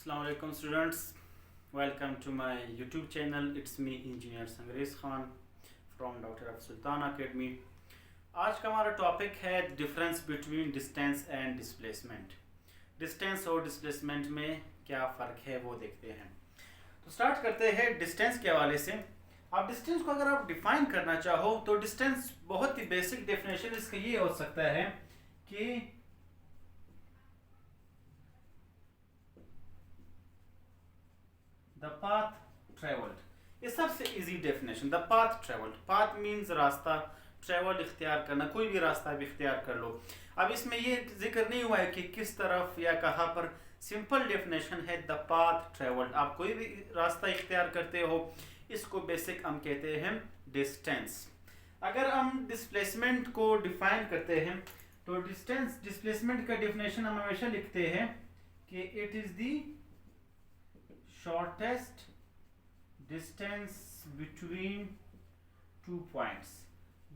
Assalamu alaikum students, welcome to my YouTube channel. It's me engineer Sangrez Khan from Dr. Sultan Academy. आज का हमारा topic है difference between distance and displacement. Distance और displacement में क्या फ़र्क है वो देखते हैं. तो स्टार्ट करते हैं डिस्टेंस के हवाले से. आप डिस्टेंस को अगर आप डिफाइन करना चाहो तो डिस्टेंस बहुत ही बेसिक डेफिनेशन इसका ये हो सकता है कि द पाथ ट्रेवल्ड. ये सबसे easy definition. The path travelled. Path means रास्ता, ट्रेवल इख्तियार करना, कोई भी रास्ता भी इख्तियार कर लो. अब इसमें ये जिक्र नहीं हुआ है कि किस तरफ या कहाँ पर. सिंपल डेफिनेशन है द पाथ ट्रेवल्ड. आप कोई भी रास्ता इख्तियार करते हो, इसको बेसिक हम कहते हैं डिस्टेंस. अगर हम डिस्प्लेसमेंट को डिफाइन करते हैं तो डिस्प्लेसमेंट का डेफिनेशन हम हमेशा लिखते हैं कि it is the shortest distance between two points.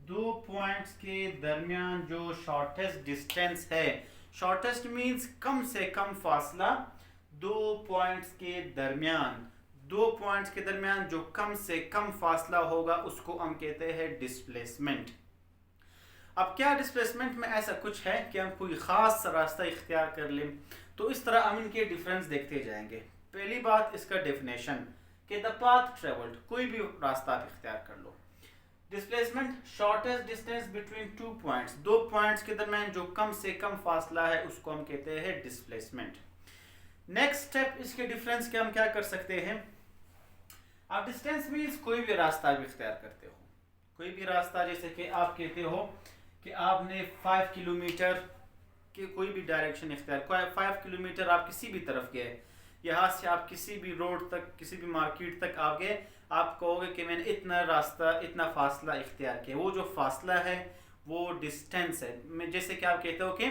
दो पॉइंट्स के दरमियान जो शॉर्टेस्ट डिस्टेंस है, शॉर्टेस्ट मीन्स कम से कम फासला. दो पॉइंट्स के दरमियान जो कम से कम फासला होगा उसको हम कहते हैं डिस्प्लेसमेंट. अब क्या डिस्प्लेसमेंट में ऐसा कुछ है कि हम कोई ख़ास रास्ता इख्तियार कर लें, तो इस तरह हम इनके डिफरेंस देखते जाएंगे. पहली बात इसका डेफिनेशन कि द पाथ ट्रेवल्ड, कोई भी रास्ता आप इख्तियार कर लो. Displacement shortest distance between two points, दो पॉइंट्स के दरमियान जो कम से कम फासला है उसको हम कहते हैं डिस्प्लेसमेंट. नेक्स्ट स्टेप इसके डिफरेंस के हम क्या कर सकते हैं. आप डिस्टेंस मीन्स कोई भी रास्ता भी इख्तियार करते हो. कोई भी रास्ता, जैसे कि आप कहते हो कि आपने 5 किलोमीटर के कोई भी डायरेक्शन इख्तियार, 5 किलोमीटर आप किसी भी तरफ गए, यहाँ से आप किसी भी रोड तक, किसी भी मार्केट तक आप गए, आप कहोगे कि मैंने इतना रास्ता, इतना फासला इख्तियार किया. वो जो फासला है वो डिस्टेंस है. जैसे कि आप कहते हो कि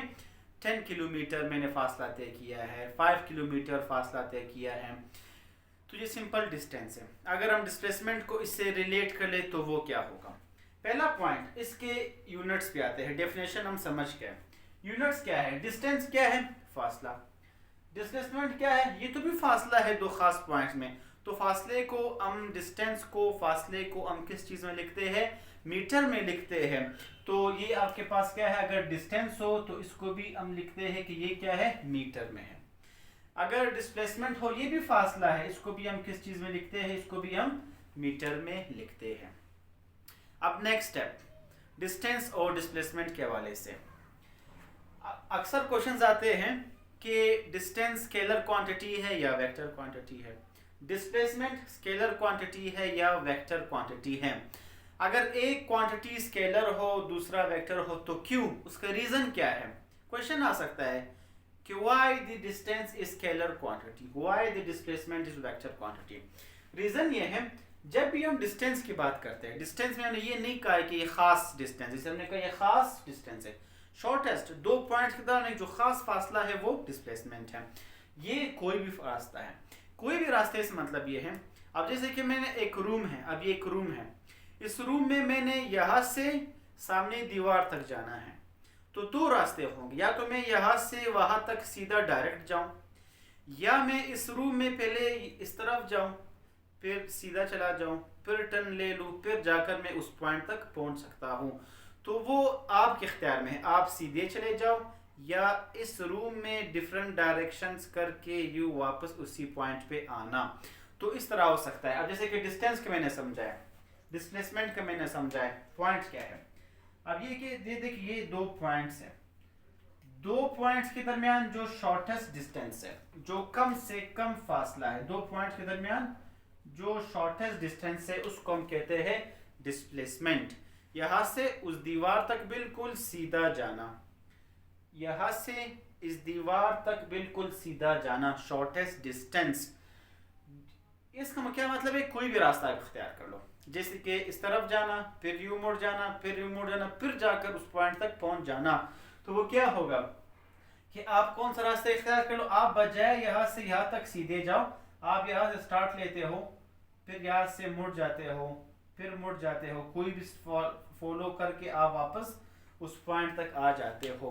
10 किलोमीटर मैंने फासला तय किया है, 5 किलोमीटर फासला तय किया है, तो ये सिंपल डिस्टेंस है. अगर हम डिस्प्लेसमेंट को इससे रिलेट कर ले तो वो क्या होगा. पहला पॉइंट, इसके यूनिट्स पे आते हैं. डेफिनेशन हम समझ गए. यूनिट्स क्या है, डिस्टेंस क्या है, फासला. डिस्प्लेसमेंट क्या है, ये तो भी फासला है दो खास पॉइंट्स में. तो फासले को हम, डिस्टेंस को, फासले को हम किस चीज़ में लिखते हैं, मीटर में लिखते हैं. तो ये आपके पास क्या है, अगर डिस्टेंस हो तो इसको भी हम लिखते हैं कि ये क्या है, मीटर में है. अगर डिस्प्लेसमेंट हो, ये भी फासला है, इसको भी हम किस चीज़ में लिखते हैं, इसको भी हम मीटर में लिखते हैं. अब नेक्स्ट स्टेप, डिस्टेंस और डिस्प्लेसमेंट के हवाले से अक्सर क्वेश्चंस आते हैं कि डिस्टेंस स्केलर क्वांटिटी है या वेक्टर क्वांटिटी है, डिस्प्लेसमेंट स्केलर क्वांटिटी है या वेक्टर क्वांटिटी है. अगर एक क्वांटिटी स्केलर हो दूसरा वेक्टर हो तो क्यों, उसका रीज़न क्या है. क्वेश्चन आ सकता है कि why the distance is scalar quantity, why the displacement is vector quantity. Reason ये है, जब भी हम डिस्टेंस की बात करते हैं, डिस्टेंस में हमने ये नहीं कहा है कि ये खास डिस्टेंस, जैसे हमने कहा ये खास डिस्टेंस है. शॉर्टेस्ट, दो पॉइंट्स के दौरान जो खास फासला है वो डिस्प्लेसमेंट है. ये कोई भी रास्ता है, कोई भी रास्ते से मतलब ये है. अब जैसे कि मैंने एक रूम है, अब ये एक रूम है, इस रूम में मैंने यहाँ से सामने दीवार तक जाना है, तो दो रास्ते होंगे. या तो मैं यहाँ से वहाँ तक सीधा डायरेक्ट जाऊँ, या मैं इस रूम में पहले इस तरफ जाऊँ, फिर सीधा चला जाऊँ, फिर टर्न ले लूँ, फिर जाकर मैं उस पॉइंट तक पहुँच सकता हूँ. तो वो आपके इख्तियार में है, आप सीधे चले जाओ या इस रूम में डिफरेंट डायरेक्शंस करके यू वापस उसी पॉइंट पे आना. तो इस तरह हो सकता है. अब जैसे कि डिस्टेंस का मैंने समझाया, डिस्प्लेसमेंट का मैंने समझाया, पॉइंट्स क्या है. अब ये कि देखिए ये दो पॉइंट्स हैं, दो पॉइंट्स के दरमियान जो शॉर्टेस्ट डिस्टेंस है, जो कम से कम फासला है, दो पॉइंट्स के दरमियान जो शॉर्टेस्ट डिस्टेंस है उसको हम कहते हैं डिस्प्लेसमेंट. यहाँ से उस दीवार तक बिल्कुल सीधा जाना, यहाँ से इस दीवार तक बिल्कुल सीधा जाना, शॉर्टेस्ट डिस्टेंस. इसका क्या मतलब है, कोई भी रास्ता इख्तियार कर लो, जैसे कि इस तरफ जाना, फिर यूं मुड़ जाना, फिर यूं मुड़ जाना, फिर जाकर उस पॉइंट तक पहुंच जाना. तो वो क्या होगा कि आप कौन सा रास्ता इख्तियार कर लो, आप बजाय यहाँ से यहाँ तक सीधे जाओ, आप यहाँ से स्टार्ट लेते हो, फिर यहाँ से मुड़ जाते हो, फिर मुड़ जाते हो, कोई भी फॉलो करके आप वापस उस पॉइंट तक आ जाते हो.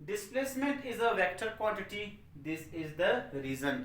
Displacement is a vector quantity, this is the reason.